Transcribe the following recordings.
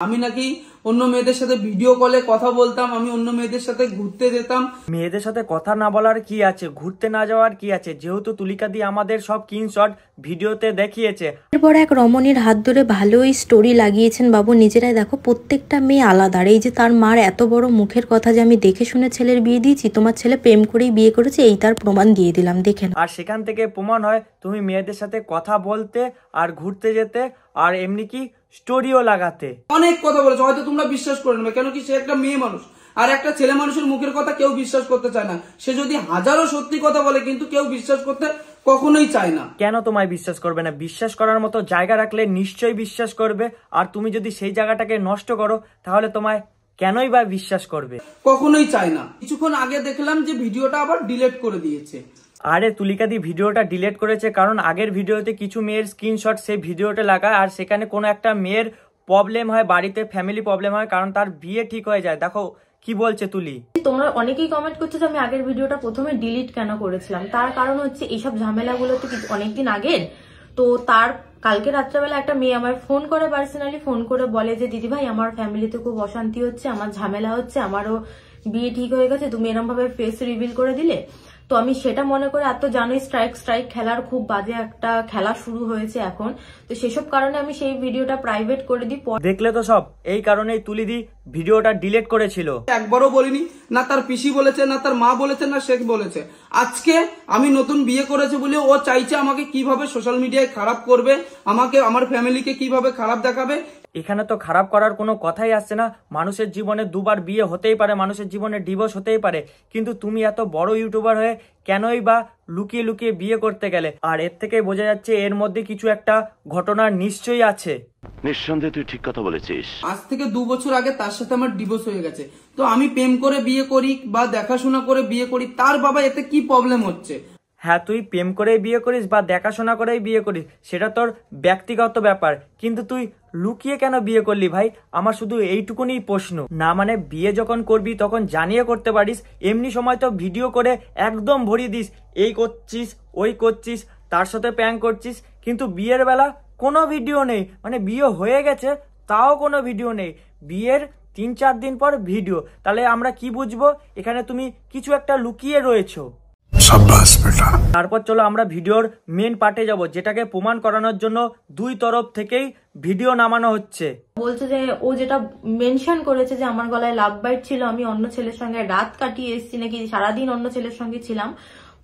আমি নাকি অন্য মেয়েদের সাথে ভিডিও কলে কথা বলতাম, আমি অন্য মেয়েদের সাথে ঘুরতে যেতাম। মেয়েদের সাথে কথা না বলার কি আছে, ঘুরতে না যাওয়ার কি আছে, যেহেতু তুলিকা দি আমাদের সব স্ক্রিনশট ভিডিওতে দেখিয়েছে। এরপর এক রমণীর হাত ধরে ভালোই স্টোরি লাগিয়েছেন বাবু নিজেরাই। দেখো প্রত্যেকটা মেয়ে আলাদা। এই যে তার মার এত বড় মুখের কথা যে আমি দেখে শুনে ছেলের বিয়ে দিয়েছি, তোমার ছেলে প্রেম করেই বিয়ে করেছে, এই তার প্রমাণ দিয়ে দিলাম, দেখেন। আর সেখান থেকে প্রমাণ হয় তুমি মেয়েদের সাথে কথা বলতে আর ঘুরতে যেতে আর এমনি কি স্টোরিও লাগাতে। অনেক কথা বলেছে, হয়তো তোমরা বিশ্বাস করে নেবে, কেন কি সে একটা মেয়ে মানুষ, আর একটা ছেলে মানুষের মুখের কথা কেউ বিশ্বাস করতে চায় না। সে যদি হাজারো সত্যি কথা বলে কিন্তু কেউ বিশ্বাস করতে কখনোই চায় না। কেন তোমায় বিশ্বাস করবে না? বিশ্বাস করার মতো জায়গা রাখলে নিশ্চয়ই বিশ্বাস করবে। আর তুমি যদি সেই জায়গাটাকে নষ্ট করো তাহলে তোমায় কেনই বা বিশ্বাস করবে? কখনোই চায় না। কিছুক্ষণ আগে দেখলাম যে ভিডিওটা আবার ডিলিট করে দিয়েছে। আরে তুলিকা দি ভিডিওটা ডিলিট করেছে কারণ আগের ভিডিওতে কিছু মেয়ের স্ক্রিনশট সেই ভিডিওতে লাগায়, আর সেখানে কোনো একটা মেয়ের প্রবলেম হয়, বাড়িতে ফ্যামিলি প্রবলেম হয়, কারণ তার বিয়ে ঠিক হয়ে যায়। দেখো কি বলছে তুলি। তোমরা অনেকেই কমেন্ট করছো যে আমি আগের ভিডিওটা প্রথমে ডিলিট কেন করেছিলাম। তার কারণ হচ্ছে এইসব ঝামেলাগুলো তো অনেকদিন আগের। তো তার কালকে রাত্রেবেলা একটা মেয়ে আমার ফোন করে, পার্সোনালি ফোন করে বলে যে দিদি ভাই আমার ফ্যামিলিতে খুব অশান্তি হচ্ছে, আমার ঝামেলা হচ্ছে, আমারও বিয়ে ঠিক হয়ে গেছে, তুমি এরকম ভাবে ফেস রিভিল করে দিলে। তো আমি সেটা মনে করে, এত জানোই স্ট্রাইক খেলার খুব বাজে একটা খেলা শুরু হয়েছে এখন, তো সেসব কারণে আমি সেই ভিডিওটা প্রাইভেট করে দিই। দেখলে তো সব এই কারণেই তুলি দি ভিডিওটা ডিলিট করেছিল। একবারও বলিনি, না তার পিসি বলেছে, না তার মা বলেছে, না শেখ বলেছে। আজকে আমি নতুন বিয়ে করেছে বলে ও চাইছে আমাকে কিভাবে সোশ্যাল মিডিয়ায় খারাপ করবে, আমাকে আমার ফ্যামিলিকে কিভাবে খারাপ দেখাবে। এখানে তো খারাপ করার কোনো কথাই আসছে না। মানুষের জীবনে দুবার বিয়ে হতেই পারে, মানুষের জীবনে ডিভোর্স হতেই পারে, কিন্তু তুমি এত বড় ইউটিউবার হয়ে কেনই বা লুকিয়ে লুকিয়ে বিয়ে করতে গেলে? আর এর থেকে বোঝা যাচ্ছে এর মধ্যে কিছু একটা ঘটনা নিশ্চয়ই আছে। নিঃসন্দেহে তুই ঠিক কথা বলেছিস। আজ থেকে 2 বছর আগে তার সাথে আমার ডিভোর্স হয়ে গেছে। তো আমি প্রেম করে বিয়ে করি বা দেখাশোনা করে বিয়ে করি, তার বাবা এতে কি প্রবলেম হচ্ছে? হ্যাঁ, তুই প্রেম করেই বিয়ে করিস বা দেখাশোনা করেই বিয়ে করিস, সেটা তোর ব্যক্তিগত ব্যাপার, কিন্তু তুই লুকিয়ে কেন বিয়ে করলি ভাই? আমার শুধু এইটুকুনি প্রশ্ন। না মানে বিয়ে যখন করবি তখন জানিয়ে করতে পারিস, এমনি সময় তো ভিডিও করে একদম ভরিয়ে দিস, এই করছিস ওই করছিস, তার সাথে প্র্যাঙ্ক করছিস, কিন্তু বিয়ের বেলা কোনো ভিডিও নেই। মানে বিয়ে হয়ে গেছে তাও কোনো ভিডিও নেই, বিয়ের 3-4 দিন পর ভিডিও। তাহলে আমরা কি বুঝবো এখানে তুমি কিছু একটা লুকিয়ে রয়েছো। তারপর চলো আমরা ভিডিওর মেন পার্টে যাব, যেটাকে প্রমাণ করানোর জন্য দুই তরফ থেকেই ভিডিও নামানো হচ্ছে। বলছে যে ও যেটা মেনশন করেছে যে আমার গলায় লাভ বাইট ছিল, আমি অন্য ছেলের সঙ্গে রাত কাটিয়ে এসেছি, নাকি সারাদিন অন্য ছেলের সঙ্গে ছিলাম।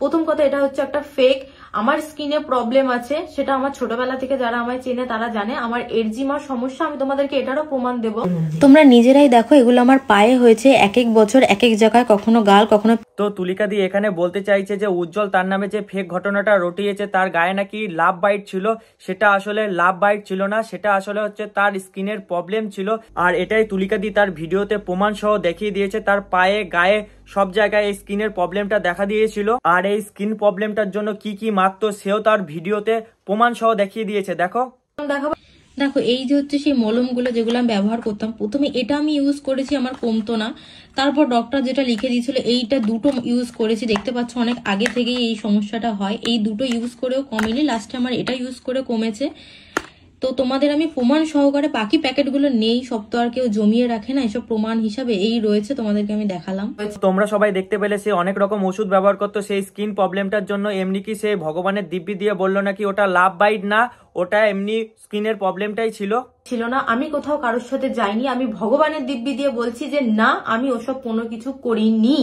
প্রথম কথা, এটা হচ্ছে একটা ফেক। আমার স্কিনে প্রবলেম আছে, সেটা আমার ছোটবেলা থেকে যারা আমায় চেনে তারা জানে। আমার এরজিমার সমস্যা, আমি তোমাদেরকে এটারও প্রমাণ দেব। তোমরা নিজেরাই দেখো, এগুলো আমার পায়ে হয়েছে এক এক বছর এক এক জায়গায়, কখনো গাল কখনো। তো তুলিকা দি এখানে বলতে চাইছে যে উজ্জ্বল তার নামে যে ফেক ঘটনাটা রটিয়েছে, তার গায়ে নাকি লাভ বাইট ছিল, সেটা আসলে লাভ বাইট ছিল না, সেটা আসলে হচ্ছে তার স্কিনের প্রবলেম ছিল। আর এটাই তুলিকা দি তার ভিডিওতে প্রমাণ সহ দেখিয়ে দিয়েছে, তার পায়ে গায়ে সব জায়গায় এই স্কিনের প্রবলেমটা দেখা দিয়েছিল। আর এই স্কিন প্রবলেমটার জন্য কি কি মাখতো সেও তার ভিডিওতে প্রমাণ সহ দেখিয়ে দিয়েছে। দেখো দেখো এই যে হচ্ছে সেই মলমগুলো যেগুলো আমি ব্যবহার করতাম, প্রথমে এটা আমি ইউজ করেছি, আমার কমতো না। তারপর ডক্টর যেটা লিখে দিয়েছিল, এইটা দুটো ইউজ করেছি, দেখতে পাচ্ছ অনেক আগে থেকেই এই সমস্যাটা হয়। এই দুটো ইউজ করেও কমেনি, লাস্টে আমার এটা ইউজ করে কমেছে। তো তোমাদের আমি প্রমাণ সহকারে, বাকি প্যাকেটগুলো নেই, সব তো আর কেউ জমিয়ে রাখে না, এসব প্রমাণ হিসাবে এই রয়েছে, তোমাদেরকে আমি দেখালাম। তোমরা সবাই দেখতে পেলে সে অনেক রকম ওষুধ ব্যবহার করতো সেই স্কিন প্রবলেমটার জন্য। এমনি কি সে ভগবানের দিব্যি দিয়ে বললো নাকি ওটা লাভ বাইট না, ওটা এমনি স্কিনের প্রবলেমটাই ছিল না। আমি কোথাও কারোর সাথে যাইনি, আমি ভগবানের দিব্যি দিয়ে বলছি যে না, আমি ওসব কোনো কিছু করিনি।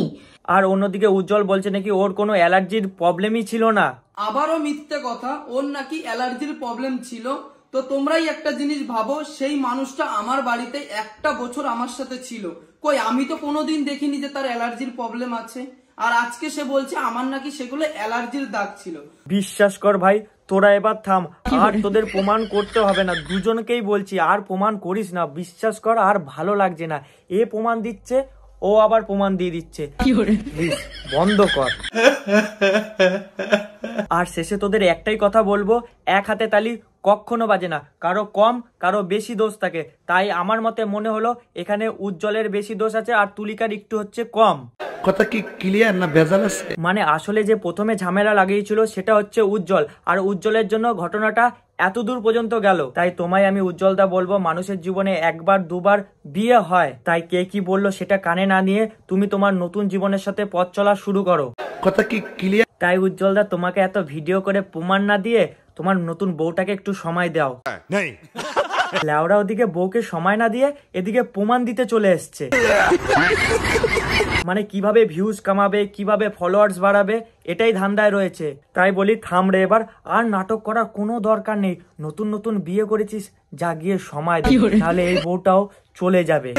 আর অন্যদিকে উজ্জ্বল বলছে নাকি ওর কোনো অ্যালার্জির প্রবলেমই ছিল না। আবারও মিথ্যে কথা, ওর নাকি অ্যালার্জির প্রবলেম ছিল। তো তোমরাই একটা জিনিস ভাবো, সেই মানুষটা আমার বাড়িতে 1টা বছর আমার সাথে ছিল, কই আমি তো কোনোদিন দেখিনি যে তার অ্যালার্জির প্রবলেম আছে। আর আজকে সে বলছে আমার নাকি সেগুলো অ্যালার্জির দাগ ছিল। বিশ্বাস কর ভাই, তোরা এবার থাম, আর তোদের প্রমাণ করতে হবে না, দুজনকেই বলছি আর প্রমাণ করিস না, বিশ্বাস কর, আর ভালো লাগছে না। এ প্রমাণ দিচ্ছে, ও আবার প্রমাণ দিয়ে দিচ্ছে, বন্ধ কর। আর শেষে তোদের একটাই কথা বলবো, এক হাতে তালি কখনো বাজে না, কারো কম কারো বেশি দোষ থাকে। তাই আমার মতে মনে হলো এখানে উজ্জ্বলের বেশি দোষ আছে আর তুলিকার একটু হচ্ছে কম। কথা কি ক্লিয়ার না ভেজাল আছে? মানে আসলে যে প্রথমে ঝামেলা লাগিয়েছিল সেটা হচ্ছে উজ্জ্বল, আর উজ্জ্বলের জন্য ঘটনাটা এত দূর পর্যন্ত গেল। তাই তোমায় আমি উজ্জ্বলদা বলবো, মানুষের জীবনে একবার দুবার বিয়ে হয়, তাই কে কি বললো সেটা কানে না নিয়ে তুমি তোমার নতুন জীবনের সাথে পথ চলা শুরু করো। কথা কি ক্লিয়ার? তাই উজ্জ্বলদা তোমাকে এত ভিডিও করে প্রমাণ না দিয়ে তোমার নতুন বউটাকে একটু সময় দাও। লেওরা ওদিকে বউকে সময় না দিয়ে এদিকে প্রমাণ দিতে চলে এসছে। মানে কিভাবে ভিউজ কামাবে, কিভাবে ফলোয়ার্স বাড়াবে, এটাই ধান্দায় রয়েছে। তাই বলি থাম রে, এবার আর নাটক করার কোনো দরকার নেই। নতুন নতুন বিয়ে করেছিস, যা গিয়ে সময় দে, তাহলে এই বউটাও চলে যাবে।